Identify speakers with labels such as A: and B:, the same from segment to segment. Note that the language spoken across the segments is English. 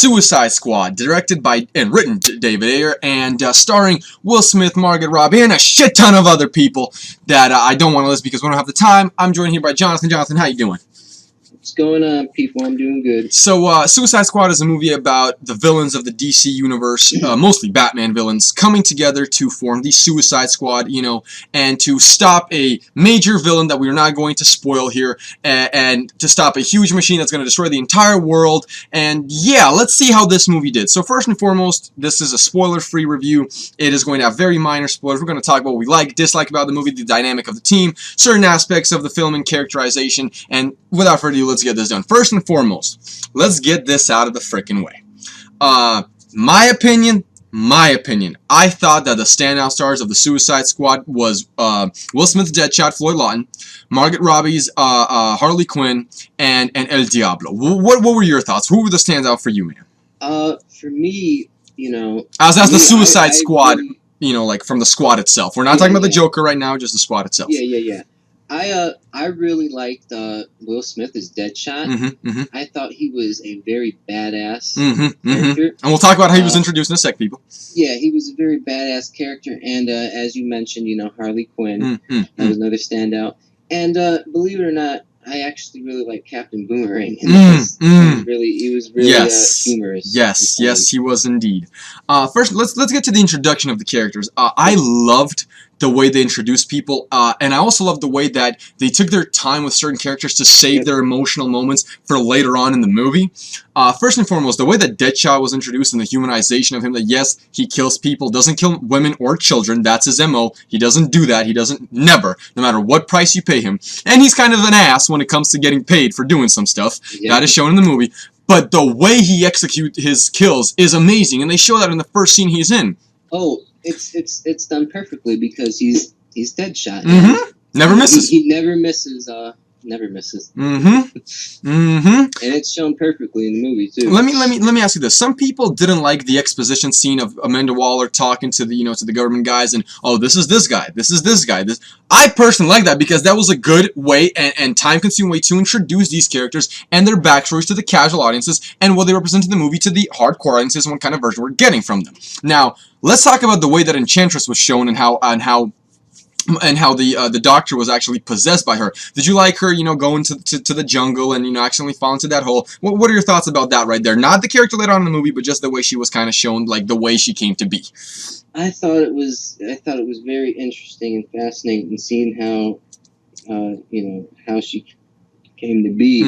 A: Suicide Squad, directed by and written by David Ayer, and starring Will Smith, Margot Robbie, and a shit ton of other people that I don't want to list because we don't have the time. I'm joined here by Jonathan. Jonathan, how you doing?
B: What's going on, people? I'm doing good.
A: So, Suicide Squad is a movie about the villains of the DC universe, mostly Batman villains, coming together to form the Suicide Squad, and to stop a major villain that we are not going to spoil here, and to stop a huge machine that's going to destroy the entire world. And yeah, let's see how this movie did. So first and foremost, this is a spoiler-free review. It is going to have very minor spoilers. We're going to talk about what we like, dislike about the movie, the dynamic of the team, certain aspects of the film and characterization, and without further ado, let's get this done. First and foremost, let's get this out of the frickin' way. My opinion, I thought that the standout stars of the Suicide Squad was Will Smith's Deadshot, Floyd Lawton, Margot Robbie's Harley Quinn, and El Diablo. What were your thoughts? Who were the standout for you, man?
B: For me,
A: as the Suicide Squad, like from the squad itself. We're not talking about the Joker right now, just the squad itself.
B: Yeah. I really liked Will Smith as Deadshot. I thought he was a very badass character.
A: And we'll talk about how he was introduced in a sec, people.
B: Yeah, he was a very badass character. And as you mentioned, Harley Quinn, that was another standout. And believe it or not, I actually really like Captain Boomerang. He was really humorous.
A: Yes, he was indeed. First, let's get to the introduction of the characters. I loved the way they introduced people, and I also loved the way that they took their time with certain characters to save their emotional moments for later on in the movie. First and foremost, the way that Deadshot was introduced and the humanization of him, that yes, he kills people, doesn't kill women or children, that's his MO. He doesn't do that, never, no matter what price you pay him. And he's kind of an ass when it comes to getting paid for doing some stuff. That is shown in the movie. But the way he executes his kills is amazing, and they show that in the first scene he's in.
B: Oh, it's done perfectly because he's Deadshot.
A: Never misses.
B: He never misses. Never misses. And it's shown perfectly in the movie too.
A: Let me ask you this. Some people didn't like the exposition scene of Amanda Waller talking to the to the government guys, and this is this guy, this is this guy. I personally like that because that was a good way and time-consuming way to introduce these characters and their backstories to the casual audiences and what they represent in the movie to the hardcore audiences and what kind of version we're getting from them. Now, let's talk about the way that Enchantress was shown and how the doctor was actually possessed by her. Did you like her, going to the jungle and, accidentally fall into that hole? What are your thoughts about that right there? Not the character later on in the movie, but just the way she was kind of shown, like the way she came to be.
B: I thought it was very interesting and fascinating seeing how, how she came to be.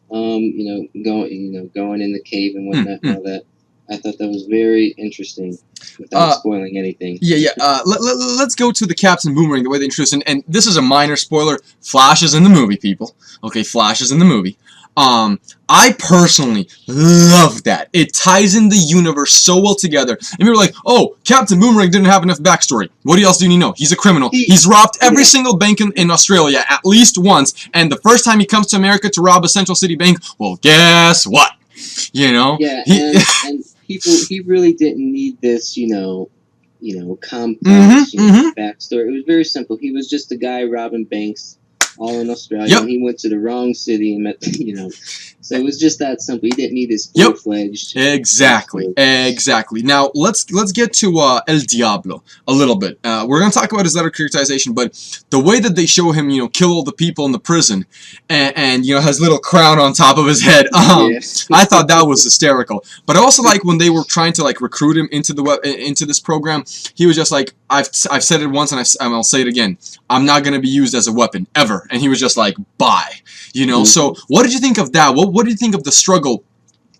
B: Going in the cave and whatnot and all that. I thought that was very interesting without spoiling anything.
A: Let's go to the Captain Boomerang, the way they introduced it. And this is a minor spoiler. Flash is in the movie, people. Okay, Flash is in the movie. I personally love that. It ties in the universe so well together. And people are like, oh, Captain Boomerang didn't have enough backstory. What else do you need to know? He's a criminal. He's robbed every single bank in Australia at least once. And the first time he comes to America to rob a Central City bank, well, guess what?
B: And he really didn't need this, complex backstory. It was very simple. He was just a guy robbing banks all in Australia. And he went to the wrong city and met, So it was just that simple. He didn't need his full-fledged.
A: Exactly. Now let's get to El Diablo a little bit. We're gonna talk about his letter characterization, but the way that they show him, kill all the people in the prison, and has little crown on top of his head. I thought that was hysterical. But I also like when they were trying to recruit him into this program. He was just like, I've said it once and I'll say it again. I'm not gonna be used as a weapon ever. And he was just like, bye. So what did you think of that? What did you think of the struggle?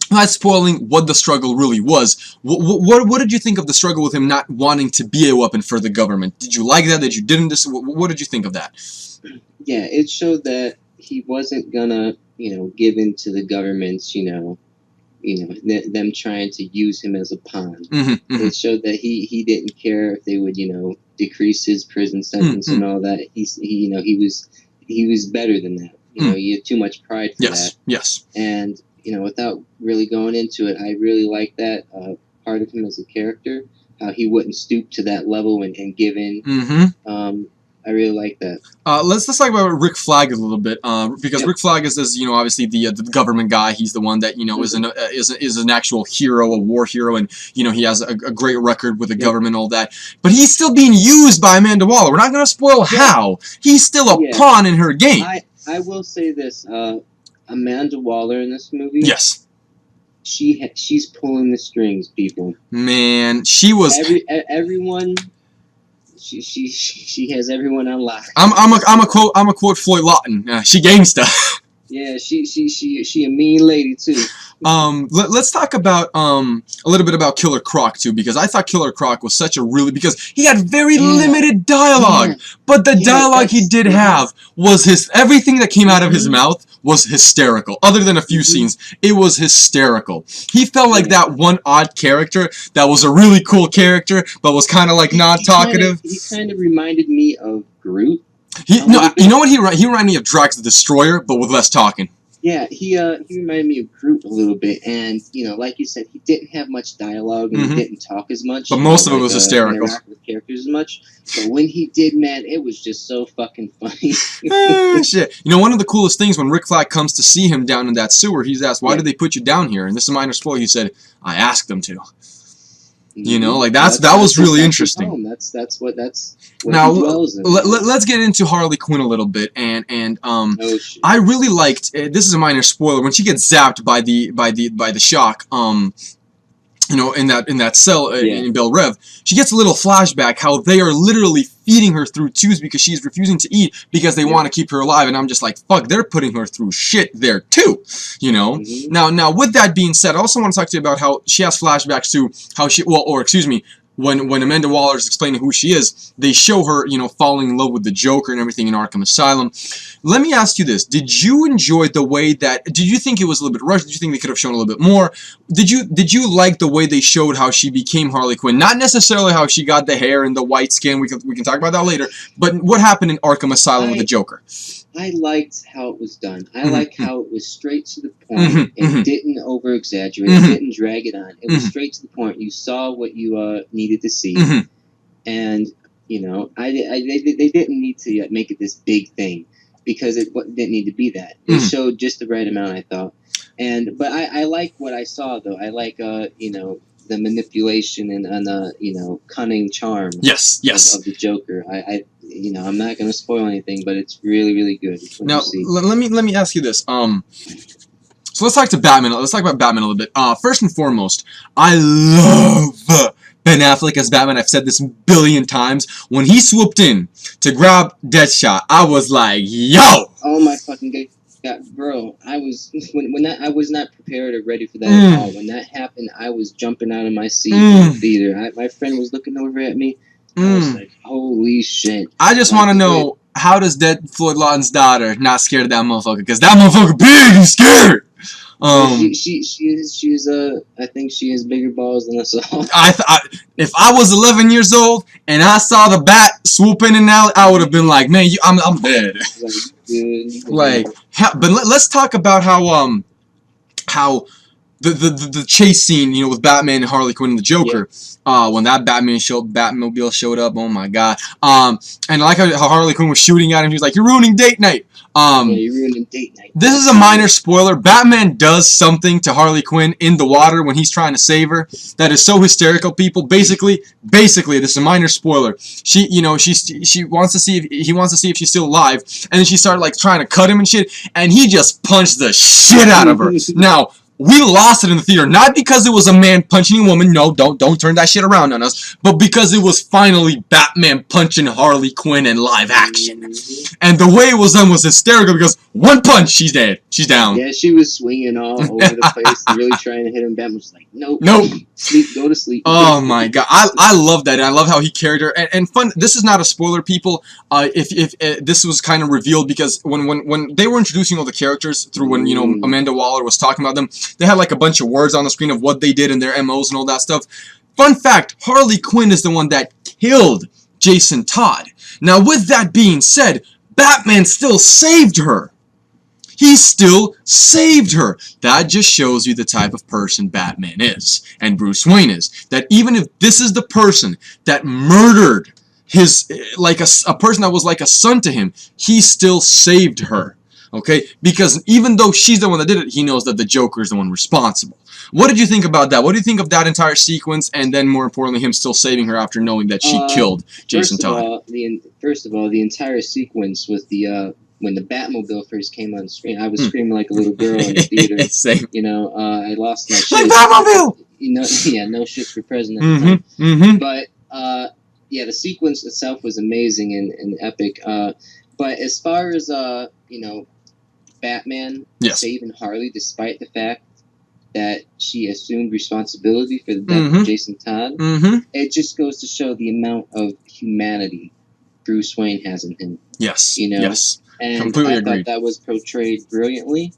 A: Not spoiling what the struggle really was. What did you think of the struggle with him not wanting to be a weapon for the government? Did you like that? Did you didn't? What did you think of that?
B: Yeah, it showed that he wasn't gonna, give in to the government's, them trying to use him as a pawn. It showed that he didn't care if they would, decrease his prison sentence and all that. He was better than that. He had too much pride for that.
A: Yes.
B: And, without really going into it, I really like that part of him as a character, how he wouldn't stoop to that level and give in. I really like that.
A: Let's talk about Rick Flag a little bit, because
B: Yep.
A: Rick Flag is obviously the government guy. He's the one that is an actual hero, a war hero, and he has a great record with the government, all that. But he's still being used by Amanda Waller. We're not going to spoil how. He's still a pawn in her game.
B: I will say this: Amanda Waller in this movie.
A: Yes.
B: She's pulling the strings, people.
A: Man, she was
B: everyone. She has everyone on lock.
A: I'm a quote Floyd Lawton. She gangsta.
B: Yeah, she a mean lady too.
A: Let's talk about a little bit about Killer Croc too, because I thought Killer Croc was such a because he had very limited dialogue, but the dialogue he did have was everything that came out of his mouth was hysterical. Other than a few scenes, it was hysterical. He felt like that one odd character that was a really cool character, but was kind of like not talkative.
B: He kind of reminded me of Groot.
A: You know what he reminded me of? Drax the Destroyer, but with less talking.
B: Yeah, he reminded me of Groot a little bit, and like you said, he didn't have much dialogue and he didn't talk as much.
A: But most of it was hysterical.
B: Interact with characters as much. But when he did, man, it was just so fucking funny.
A: Shit. One of the coolest things when Rick Flag comes to see him down in that sewer, he's asked, "Why did they put you down here?" And this is a minor spoiler. He said, "I asked them to." That was really interesting.
B: That's what
A: now
B: he dwells in.
A: Let's get into Harley Quinn a little bit, and I really liked. This is a minor spoiler when she gets zapped by the shock. In that cell in Bel Rev, she gets a little flashback how they are literally feeding her through tubes because she's refusing to eat because they want to keep her alive, and I'm just like, fuck, they're putting her through shit there too, Now with that being said, I also want to talk to you about how she has flashbacks to how when Amanda Waller is explaining who she is, they show her, falling in love with the Joker and everything in Arkham Asylum. Let me ask you this. Did you enjoy the way did you think it was a little bit rushed? Did you think they could have shown a little bit more? Did you like the way they showed how she became Harley Quinn? Not necessarily how she got the hair and the white skin. We can talk about that later. But what happened in Arkham Asylum with the Joker?
B: I liked how it was done. I liked how it was straight to the point and didn't over-exaggerate. Didn't drag it on. It was straight to the point. You saw what you needed to see. And, they didn't need to make it this big thing because it didn't need to be that. It showed just the right amount, I thought. But I like what I saw, though. I like, the manipulation and cunning charm of the Joker. I'm not going to spoil anything, but it's really, really good.
A: Now, let me ask you this. So let's talk to Batman. Let's talk about Batman a little bit. First and foremost, I love Ben Affleck as Batman. I've said this a billion times. When he swooped in to grab Deadshot, I was like, yo!
B: Oh my fucking god. Yeah, bro, I was I was not prepared or ready for that at all. When that happened, I was jumping out of my seat in the theater. My friend was looking over at me. I was like, holy shit.
A: I just want to know, how does Floyd Lawton's daughter not scared of that motherfucker? Because that motherfucker big and scared.
B: She's I think she has bigger balls than us all.
A: If I was 11 years old and I saw the bat swoop in and out, I would have been like, man, I'm dead. But let's talk about how the chase scene, with Batman and Harley Quinn and the Joker, when that Batmobile showed up, oh my god. And I like how Harley Quinn was shooting at him. He was like, "You're ruining date night."
B: You're ruining date night.
A: This is a minor spoiler. Batman does something to Harley Quinn in the water when he's trying to save her that is so hysterical, people. Basically, this is a minor spoiler. She wants to see if she's still alive, and then she started trying to cut him and shit, and he just punched the shit out of her. Now, we lost it in the theater, not because it was a man punching a woman. No, don't turn that shit around on us. But because it was finally Batman punching Harley Quinn in live action. And the way it was done was hysterical because one punch, she's dead. She's down.
B: Yeah, she was swinging all over the place and really trying to hit him. Batman was like, nope. Sleep, go to sleep.
A: Oh my god. I love that. And I love how he carried her. And fun, this is not a spoiler, people. If this was kind of revealed because when they were introducing all the characters through when, Amanda Waller was talking about them, they had a bunch of words on the screen of what they did and their MOs and all that stuff. Fun fact, Harley Quinn is the one that killed Jason Todd. Now, with that being said, Batman still saved her. He still saved her. That just shows you the type of person Batman is and Bruce Wayne is. That even if this is the person that murdered his, like a person that was like a son to him, he still saved her. Okay? Because even though she's the one that did it, he knows that the Joker is the one responsible. What did you think about that? What do you think of that entire sequence, and then more importantly, him still saving her after knowing that she killed Jason Todd?
B: First of all, the entire sequence with the when the Batmobile first came on screen, I was screaming like a little girl in the theater.
A: Same.
B: You know, I lost my shit.
A: Like Batmobile!
B: You know, yeah, no shits were present at the time. But yeah, the sequence itself was amazing and epic. But as far as you know, Batman saving Harley, despite the fact that she assumed responsibility for the death of Jason Todd, it just goes to show the amount of humanity Bruce Wayne has in him.
A: Yes.
B: You know?
A: Yes.
B: And
A: Completely
B: I
A: agreed.
B: thought that was portrayed brilliantly.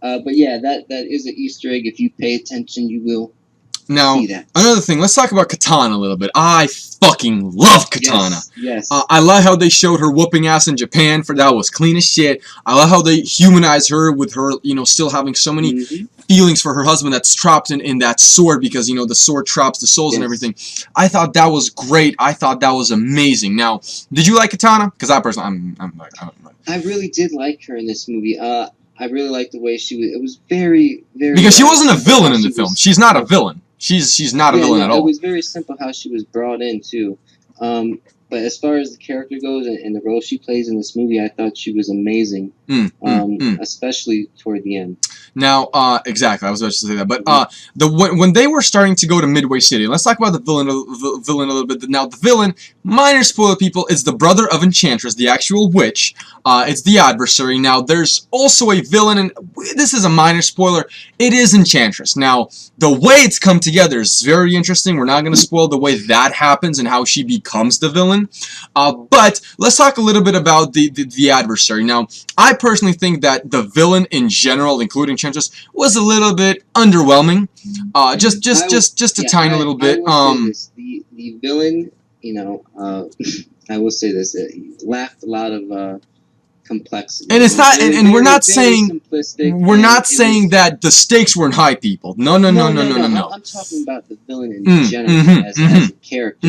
B: But yeah, that is an Easter egg. If you pay attention, you will see that.
A: Another thing, let's talk about Katana a little bit. I fucking love Katana.
B: Yes.
A: I love how they showed her whooping ass in Japan. That was clean as shit. I love how they humanized her with her, you know, still having so many feelings for her husband that's trapped in that sword, because, you know, the sword traps the souls and everything. I thought that was great. I thought that was amazing. Now, did you like Katana? Because I personally,
B: I really did like her in this movie. I really liked the way she was. It was very, very.
A: Because she wasn't a villain in the film. She's not a villain. She's not a villain at all.
B: It was very simple how she was brought in too. But as far as the character goes and the role she plays in this movie, I thought she was amazing. Especially toward the end.
A: Now, exactly, I was about to say that. But when they were starting to go to Midway City, let's talk about the villain a little bit. Now, the villain, minor spoiler, people, is the brother of Enchantress, the actual witch. It's the adversary. Now, there's also a villain, and this is a minor spoiler. It is Enchantress. Now, the way it's come together is very interesting. We're not going to spoil the way that happens and how she becomes the villain. But let's talk a little bit about the adversary. Now, I personally think that the villain in general, including Enchantress, was a little bit underwhelming. Just a tiny little bit.
B: The villain, you know, I will say this: it lacked a lot of complexity.
A: And it's not, and we're not saying that the stakes weren't high, people. No.
B: I'm talking about the villain in general as a character.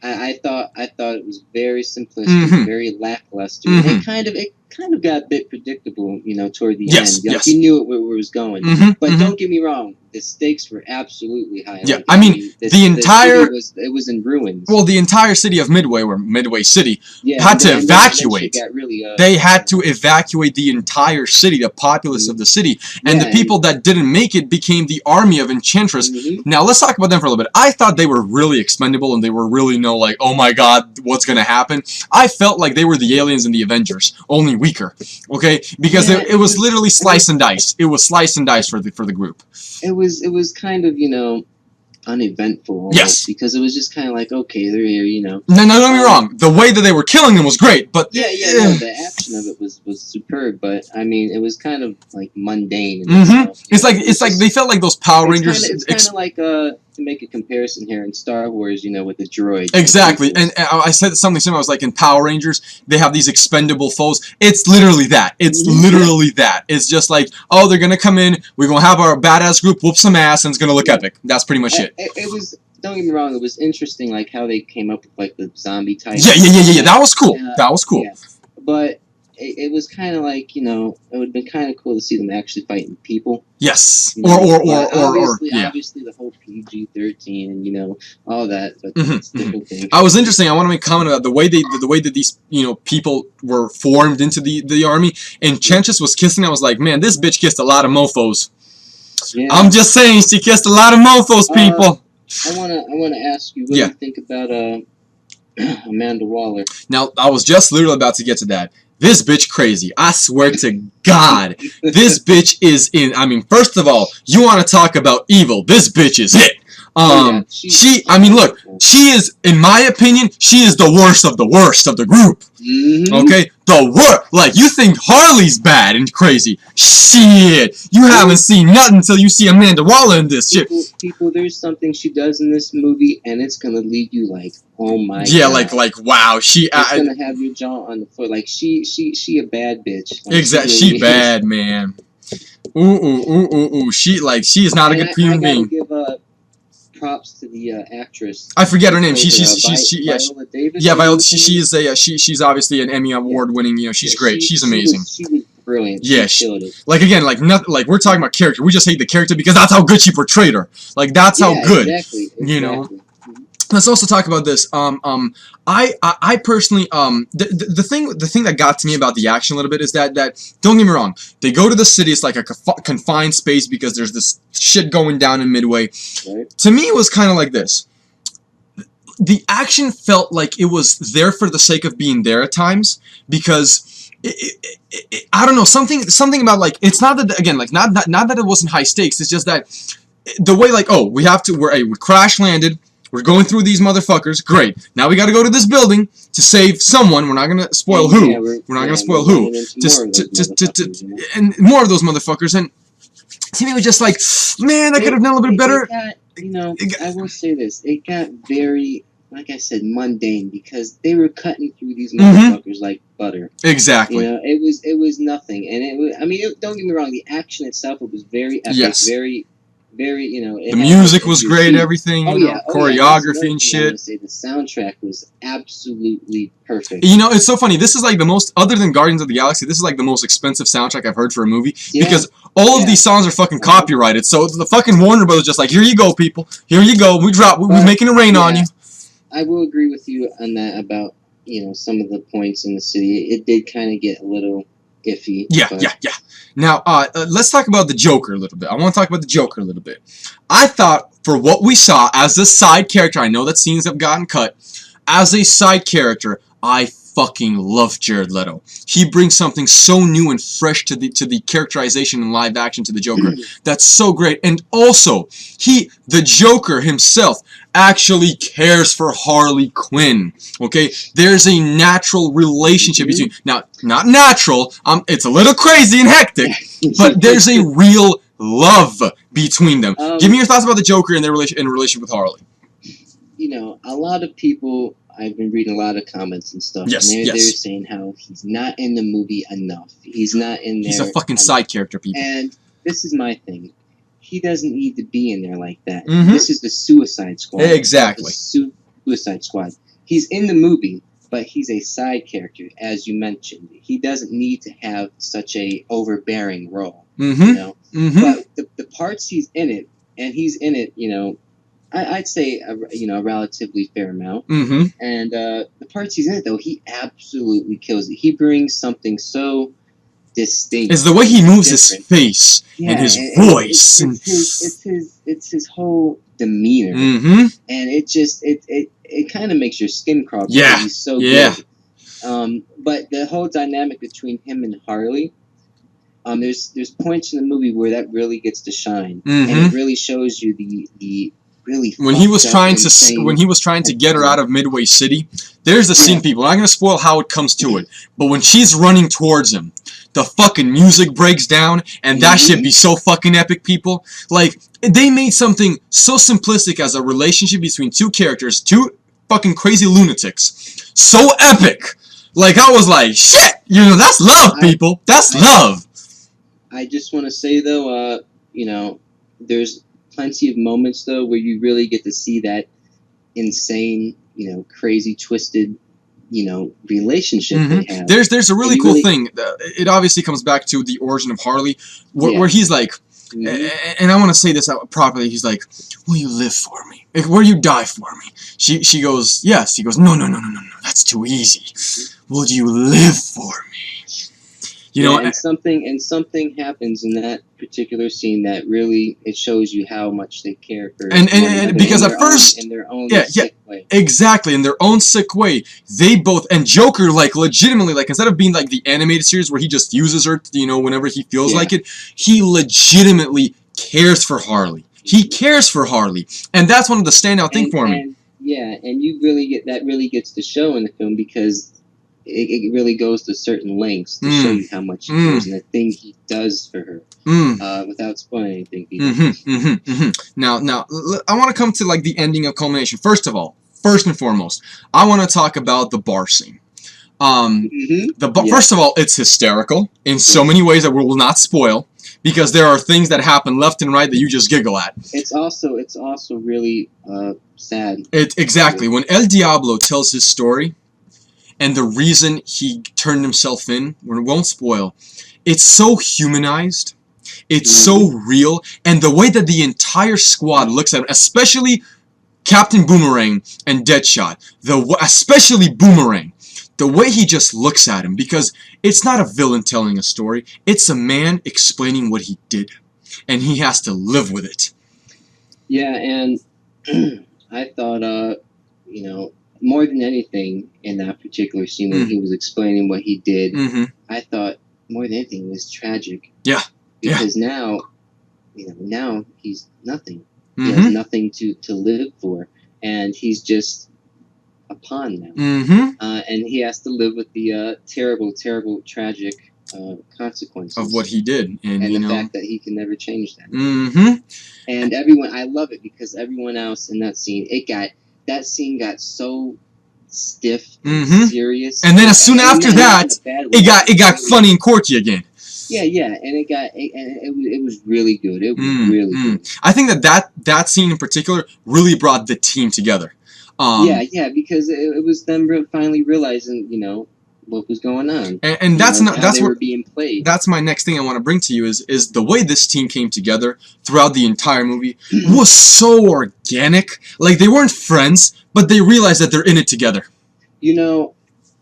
B: I thought it was very simplistic, very lackluster. And it kind of got a bit predictable, you know, toward the end. Like, you knew where it was going. But don't get me wrong, the stakes were absolutely high.
A: Yeah, like, I mean, the entire
B: it was in ruins.
A: Well, the entire city of Midway, or Midway City, had to evacuate. They had to evacuate the entire city, the populace of the city, and the people that didn't make it became the army of Enchantress. Now, let's talk about them for a little bit. I thought they were really expendable, and they were really like, oh my god, what's gonna happen? I felt like they were the aliens in the Avengers, only weaker. Okay, because it was literally slice and dice. It was slice and dice for the group.
B: It was kind of, you know, uneventful almost, because it was just kind of like, okay, they're here, you know.
A: No, don't get me wrong. The way that they were killing them was great, but
B: no, the action of it was superb. But I mean, it was kind of like mundane.
A: It's like they felt like those Power Rangers.
B: It's kind of like to make a comparison here in Star Wars, you know, with the droids.
A: Exactly, and I said something similar. I was like, in Power Rangers, they have these expendable foes. It's literally that. It's literally that. It's just like, oh, they're gonna come in. We're gonna have our badass group whoop some ass, and it's gonna look epic. That's pretty much it.
B: It was. Don't get me wrong. It was interesting, like how they came up with like the zombie type.
A: Yeah. That was cool. That was cool.
B: Yeah. But it was kind of like, you know, it would have been kind of cool to see them actually fighting people.
A: Yes.
B: You know? Obviously the whole PG-13 and, you know, all that, but it's different things.
A: I was interesting. I want to make a comment about the way that these, you know, people were formed into the army. And Enchantress was kissing. I was like, man, this bitch kissed a lot of mofos. Yeah. I'm just saying, she kissed a lot of mofos, people.
B: I wanna ask you, what do you think about Amanda Waller?
A: Now, I was just literally about to get to that. This bitch crazy. I swear to God. This bitch is in... I mean, first of all, you want to talk about evil. This bitch is it. I mean, look, she is, in my opinion, she is the worst of the group. Okay? The worst. Like, you think Harley's bad and crazy. Shit. You haven't seen nothing until you see Amanda Waller in this shit.
B: People, there's something she does in this movie, and it's gonna leave you like, oh my god.
A: Yeah, like, wow. It's
B: gonna have your jaw on the floor. Like, she a bad bitch. Like,
A: exactly. She bad, man. Ooh. She is not a good human being.
B: props to the actress.
A: I forget her name.
B: Viola.
A: She's obviously an Emmy award winning. You know, she's great. She's amazing.
B: She was brilliant.
A: Yeah,
B: she killed it.
A: like again, like nothing. Like we're talking about character. We just hate the character because that's how good she portrayed her. Like that's how good.
B: Exactly.
A: You know. Let's also talk about this. I personally, the thing that got to me about the action a little bit is that don't get me wrong, they go to the city. It's like a confined space because there's this shit going down in Midway.
B: Right.
A: To me, it was kind of like this. The action felt like it was there for the sake of being there at times because I don't know, something about like it's not that again like not that it wasn't high stakes. It's just that the way like we crash landed. We're going through these motherfuckers. Great. Now we got to go to this building to save someone. We're not going to spoil who. We're not going to spoil who. And more of those motherfuckers. And to me, it was just like, man, I could have done a little bit better.
B: I will say this. It got very, like I said, mundane because they were cutting through these motherfuckers like butter.
A: Exactly.
B: You know, it was nothing. And it was, I mean, don't get me wrong. The action itself, it was very epic.
A: Yes.
B: Very, you know.
A: The music was great, everything, choreography and shit.
B: I would say the soundtrack was absolutely perfect.
A: You know, it's so funny. This is like the most, other than Guardians of the Galaxy, this is like the most expensive soundtrack I've heard for a movie because all of these songs are fucking copyrighted. So the fucking Warner Brothers just like, here you go, people. Here you go. We're making it rain on you.
B: I will agree with you on that about, you know, some of the points in the city. It did kind of get a little iffy.
A: Yeah. Now, let's talk about the Joker a little bit. I want to talk about the Joker a little bit. I thought, for what we saw as a side character, I know that scenes have gotten cut, as a side character, I fucking love Jared Leto. He brings something so new and fresh to the characterization and live action to the Joker. That's so great. And also, the Joker himself, actually cares for Harley Quinn. Okay? There's a natural relationship between... Now, not natural. It's a little crazy and hectic. But there's a real love between them. Give me your thoughts about the Joker and their relation with Harley.
B: You know, a lot of people... I've been reading a lot of comments and stuff.
A: Yes,
B: and they're saying how he's not in the movie enough. He's not in there.
A: He's a fucking side character, people.
B: And this is my thing. He doesn't need to be in there like that. This is the Suicide Squad.
A: Exactly.
B: Suicide Squad. He's in the movie, but he's a side character, as you mentioned. He doesn't need to have such a overbearing role. You know? But the parts he's in it, and he's in it, you know, I'd say a relatively fair amount. And the parts he's in it, though, he absolutely kills it. He brings something so distinct.
A: It's the way he moves his face and his voice.
B: It's his whole demeanor. And it kind of makes your skin crawl.
A: Yeah.
B: He's so good. But the whole dynamic between him and Harley, there's points in the movie where that really gets to shine, and it really shows you the really
A: when he was trying to get her out of Midway City. There's the scene, people. I'm not gonna spoil how it comes to it, but when she's running towards him, the fucking music breaks down, and that shit be so fucking epic, people. Like, they made something so simplistic as a relationship between two characters, two fucking crazy lunatics, so epic. Like, I was like, shit, you know, that's love, people. That's love.
B: I just want to say, though, you know, there's plenty of moments, though, where you really get to see that insane, you know, crazy, twisted, you know, relationship they have.
A: There's a really cool thing. It obviously comes back to the origin of Harley, where he's like, and I want to say this out properly, he's like, will you live for me? Like, will you die for me? She goes, yes. He goes, no, that's too easy. Will you live for me? You know,
B: and something happens in that particular scene that really, it shows you how much they care for
A: and because at first
B: in their own
A: sick way. Exactly, in their own sick way, they both, and Joker, like, legitimately, like, instead of being like the animated series where he just uses her, you know, whenever he feels like it, he legitimately cares for Harley. He cares for Harley, and that's one of the standout thing for me.
B: And you really really gets to show in the film because it really goes to certain lengths to show you how much he cares and the thing he does for her, without spoiling anything.
A: Now, I want to come to like the ending of culmination. First and foremost, I want to talk about the bar scene. First of all, it's hysterical in so many ways that we will not spoil because there are things that happen left and right that you just giggle at.
B: It's also really sad.
A: Exactly. When El Diablo tells his story, and the reason he turned himself in, we won't spoil, it's so humanized, it's so real, and the way that the entire squad looks at him, especially Captain Boomerang and Deadshot, especially Boomerang, the way he just looks at him, because it's not a villain telling a story, it's a man explaining what he did, and he has to live with it.
B: Yeah, and I thought, you know, more than anything in that particular scene when he was explaining what he did, I thought more than anything it was tragic.
A: Yeah.
B: Because now, you know, now he's nothing. He has nothing to live for, and he's just a pawn now. And he has to live with the terrible, tragic consequences
A: of what he did, and
B: the
A: you know,
B: fact that he can never change that. And everyone, I love it because everyone else in that scene, that scene got so stiff, and serious,
A: and then as soon after that, it got funny and quirky again.
B: Yeah, and it was really good. It was really good.
A: I think that scene in particular really brought the team together.
B: Yeah, because it was them finally realizing, you know, what was going on,
A: and that's
B: they were being played.
A: That's my next thing I want to bring to you is the way this team came together throughout the entire movie was so organic. Like, they weren't friends, but they realized that they're in it together.
B: You know,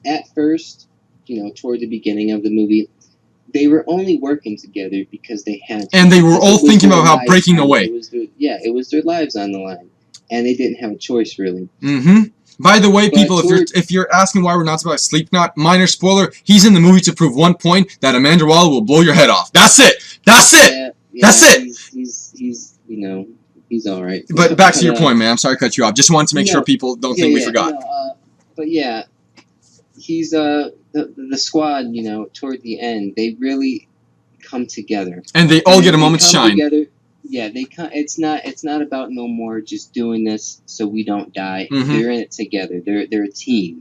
B: at first, you know, toward the beginning of the movie, they were only working together because they had to.
A: And they were all thinking about how breaking away.
B: It was their lives on the line, and they didn't have a choice, really.
A: By the way, people, if you're asking why we're not about Sleep Knot, minor spoiler, he's in the movie to prove one point, that Amanda Waller will blow your head off. That's it! That's it! That's it!
B: He's you know, he's alright.
A: But back to your point, man. I'm sorry to cut you off. Just wanted to make sure people don't think we forgot.
B: But yeah, he's the squad, you know, toward the end, they really come together.
A: And they all get a moment's shine.
B: Together. Yeah, it's not about no more just doing this so we don't die. They're in it together. They're a team.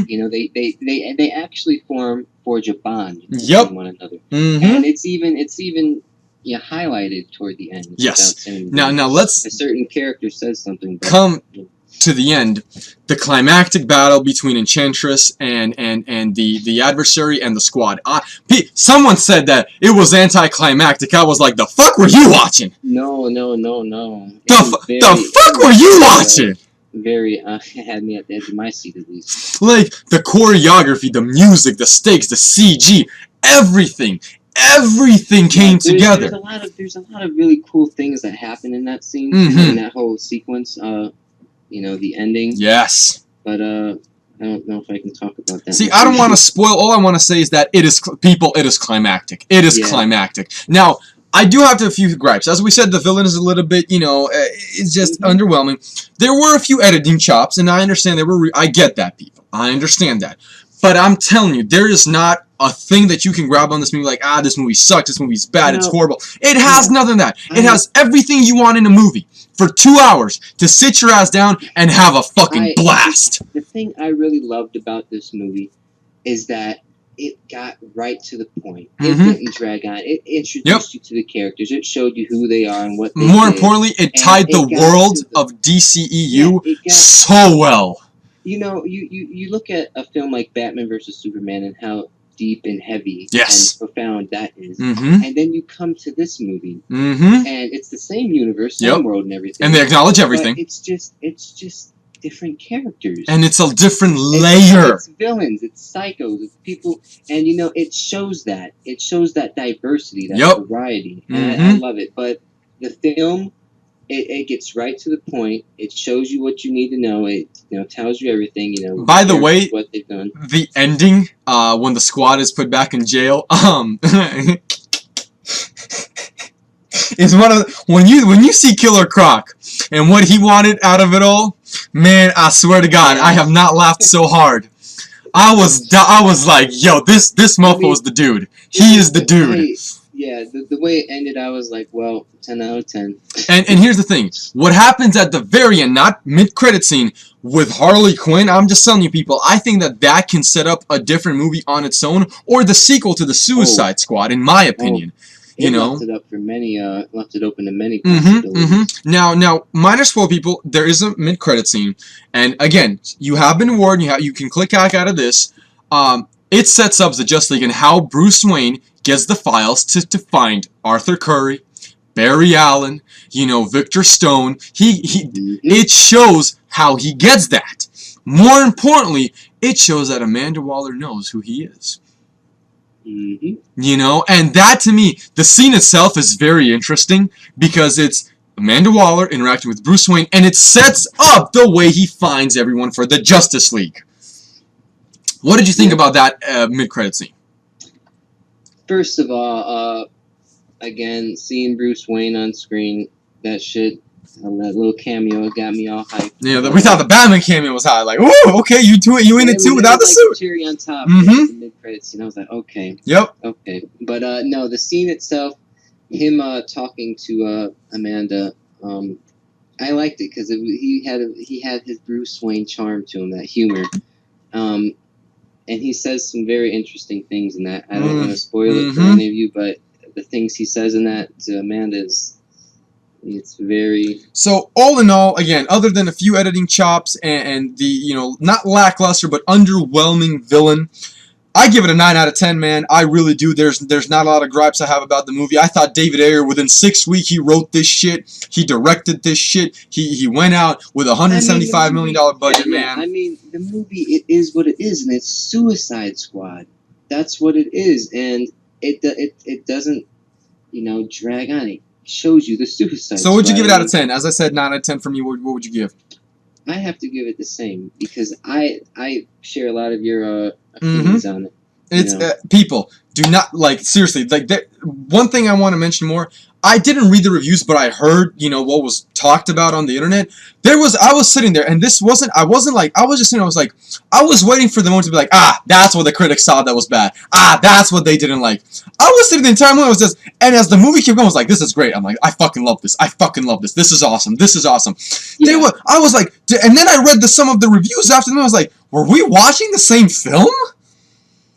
B: You know, they actually forge a bond between one another. And it's even highlighted toward the end.
A: Yes. Now let's.
B: A certain character says something.
A: Come to the end, the climactic battle between Enchantress and the adversary and the squad. Someone said that it was anticlimactic. I was like, the fuck were you watching?
B: No.
A: The fuck were you watching?
B: Very, had me at the edge of my seat at least.
A: Like, the choreography, the music, the stakes, the CG, everything came together.
B: There's a lot of really cool things that happen in that scene, in that whole sequence. You know, the ending.
A: Yes.
B: But I don't know if I can talk about that.
A: See, I don't want to spoil. All I want to say is that it is climactic. It is climactic. Now, I do have a few gripes. As we said, the villain is a little bit, you know, it's just underwhelming. There were a few editing chops, and I understand I get that, people. I understand that. But I'm telling you, there is not a thing that you can grab on this movie like, this movie sucks, this movie's bad, it's horrible. It has nothing of that. It has everything you want in a movie for 2 hours to sit your ass down and have a fucking blast.
B: The thing I really loved about this movie is that it got right to the point. It didn't drag on. It introduced you to the characters. It showed you who they are and what they
A: More importantly, it tied the world of DCEU so well.
B: You know, you look at a film like Batman vs. Superman and how deep and heavy and profound that is. And then you come to this movie, and it's the same universe, same world and everything.
A: And they acknowledge everything.
B: But it's just different characters.
A: And it's a different layer.
B: It's villains, it's psychos, it's people, and you know, it shows that. It shows that diversity, that variety. And I love it. But the film, it gets right to the point. It shows you what you need to know. It tells you everything. You know.
A: By the way,
B: what they've done.
A: The ending, when the squad is put back in jail, is one of when you see Killer Croc and what he wanted out of it all. Man, I swear to God, I have not laughed so hard. I was like, yo, this mofo is the dude. He is the dude.
B: Yeah, the way it ended, I was like, well, 10 out of 10.
A: And here's the thing. What happens at the very end, not mid-credit scene, with Harley Quinn, I'm just telling you, people, I think that can set up a different movie on its own, or the sequel to the Suicide Squad, in my opinion. You know,
B: left it up for many, left it open to many possibilities.
A: Now, minor spoil, people. There is a mid-credit scene, and again, you have been warned. You can click out of this. It sets up the Justice League and how Bruce Wayne gets the files to find Arthur Curry, Barry Allen, you know, Victor Stone. It shows how he gets that. More importantly, it shows that Amanda Waller knows who he is. You know, and that to me, the scene itself is very interesting because it's Amanda Waller interacting with Bruce Wayne, and it sets up the way he finds everyone for the Justice League. What did you think about that mid-credit scene?
B: First of all, again, seeing Bruce Wayne on screen, that shit, that little cameo got me all hyped.
A: Yeah, we thought the Batman cameo was high. Like, ooh, okay, you in it too without the suit.
B: Cherry on top. The mid-credits, I was like, okay.
A: Yep.
B: Okay, but no, the scene itself, him talking to Amanda, I liked it because he had his Bruce Wayne charm to him, that humor. And he says some very interesting things in that. I don't want to spoil it for any of you, but the things he says in that to Amanda it's very...
A: So, all in all, again, other than a few editing chops and the, you know, not lackluster, but underwhelming villain, I give it a 9 out of 10, man. I really do. There's not a lot of gripes I have about the movie. I thought David Ayer, within 6 weeks, he wrote this shit. He directed this shit. He went out with a $175 million budget, man.
B: I mean, the movie, it is what it is, and it's Suicide Squad. That's what it is, and it doesn't, you know, drag on. It shows you the Suicide Squad.
A: So what would you give it out of 10? As I said, 9 out of 10 for me. What would you give?
B: I have to give it the same because I share a lot of your opinions on it.
A: It's people do not seriously one thing I want to mention more. I didn't read the reviews, but I heard, you know, what was talked about on the internet. I was sitting there, and this wasn't. I was just sitting. I was waiting for the moment to be like, that's what the critics saw that was bad. That's what they didn't like. I was sitting the entire movie. And as the movie kept going, I was like, this is great. I'm like, I fucking love this. I fucking love this. This is awesome. This is awesome.
B: Yeah.
A: I was like, and then I read some of the reviews after them. I was like, were we watching the same film?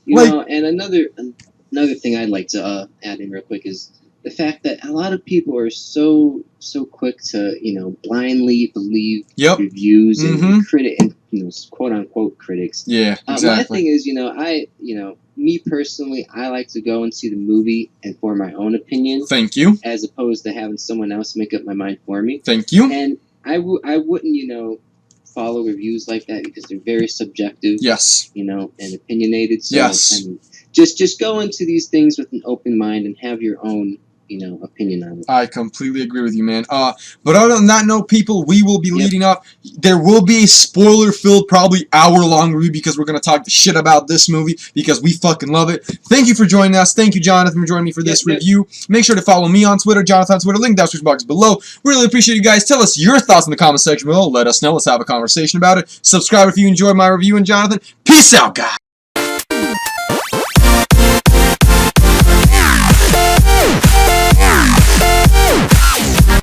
B: You know, and another thing I'd like to add in real quick is the fact that a lot of people are so quick to, you know, blindly believe reviews and quote unquote critics.
A: Yeah, exactly.
B: My thing is, me personally, I like to go and see the movie and form my own opinion.
A: Thank you.
B: As opposed to having someone else make up my mind for me.
A: Thank you.
B: And I wouldn't, you know, follow reviews like that because they're very subjective.
A: Yes.
B: You know, and opinionated. So,
A: yes.
B: And just go into these things with an open mind and have your own, you know, opinion on it.
A: I completely agree with you, man. But other than that note, people, we will be leading up. There will be a spoiler-filled, probably hour-long review because we're going to talk the shit about this movie because we fucking love it. Thank you for joining us. Thank you, Jonathan, for joining me for this review. Make sure to follow me on Twitter, Jonathan on Twitter. Link down in the description box below. Really appreciate you guys. Tell us your thoughts in the comment section below. Let us know. Let's have a conversation about it. Subscribe if you enjoyed my review. And Jonathan, peace out, guys.